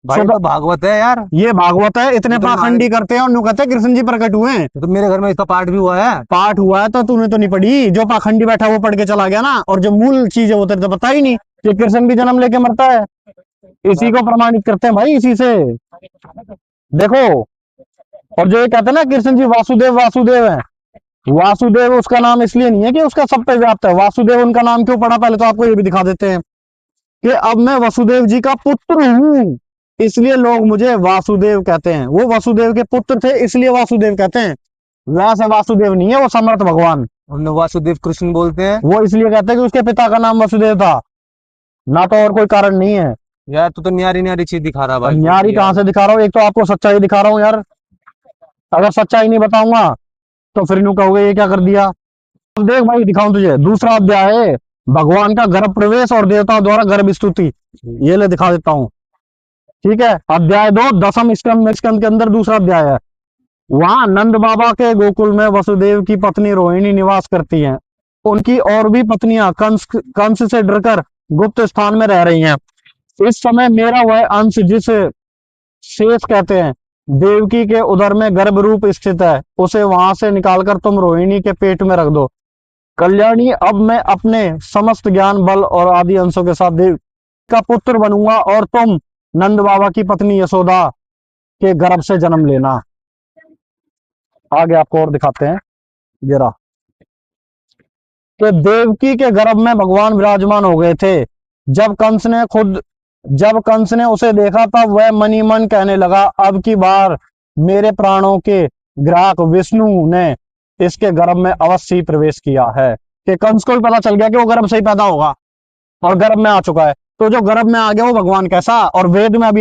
भाई तो भागवत है यार। ये भागवत है, इतने ये तो पाखंडी करते हैं और नु कहते हैं कृष्ण जी प्रकट हुए हैं। तो मेरे घर में इसका पाठ भी हुआ है। पाठ हुआ है तो तूने तो नहीं पढ़ी, जो पाखंडी बैठा वो पढ़ के चला गया ना, और जो मूल चीज है वो तेरे तो पता ही नहीं कि कृष्ण भी जन्म लेके मरता है। इसी को प्रमाणित करते हैं भाई, इसी से देखो। और जो ये कहते हैं ना कृष्ण जी वासुदेव वासुदेव है, वासुदेव उसका नाम इसलिए नहीं है कि उसका सब पे व्याप्त है। वासुदेव उनका नाम क्यों पड़ा, पहले तो आपको ये भी दिखा देते हैं कि अब मैं वसुदेव जी का पुत्र हूं, इसलिए लोग मुझे वासुदेव कहते हैं। वो वसुदेव के पुत्र थे इसलिए वासुदेव कहते हैं, वैसे वासुदेव नहीं है वो समर्थ भगवान। उन्हें वासुदेव कृष्ण बोलते हैं। वो इसलिए कहते हैं कि उसके पिता का नाम वसुदेव था, ना तो और कोई कारण नहीं है। यार तू तो न्यारी न्यारी चीज दिखा रहा है और भाई, बहुत न्यारी कहाँ यार। से दिखा रहा हूँ, एक तो आपको सच्चाई दिखा रहा हूँ यार। अगर सच्चाई नहीं बताऊंगा तो फिर यूं कहोगे ये क्या कर दिया। अब देख भाई दिखाऊं तुझे, दूसरा अध्याय है, भगवान का गर्भ प्रवेश और देवताओं द्वारा गर्भ स्तुति। ये ले दिखा देता हूँ, ठीक है। अध्याय 2 दसम स्कंद, स्कंद के अंदर दूसरा अध्याय है। वहां नंद बाबा के गोकुल में वसुदेव की पत्नी रोहिणी निवास करती हैं। उनकी और भी पत्नियां कंस कंस से डरकर गुप्त स्थान में रह रही हैं। इस समय मेरा वह अंश जिसे शेष कहते हैं, देवकी के उदर में गर्भ रूप स्थित है, उसे वहां से निकालकर तुम रोहिणी के पेट में रख दो। कल्याणी, अब मैं अपने समस्त ज्ञान बल और आदि अंशों के साथ देव का पुत्र बनूंगा और तुम नंद बाबा की पत्नी यशोदा के गर्भ से जन्म लेना। आगे आपको और दिखाते हैं जरा, कि देवकी के गर्भ में भगवान विराजमान हो गए थे। जब कंस ने खुद जब कंस ने उसे देखा तब वह मनी मन कहने लगा, अब की बार मेरे प्राणों के ग्राहक विष्णु ने इसके गर्भ में अवश्य ही प्रवेश किया है। कि कंस को भी पता चल गया कि वो गर्भ से ही पैदा होगा और गर्भ में आ चुका है। तो जो गर्भ में आ गया वो भगवान कैसा, और वेद में अभी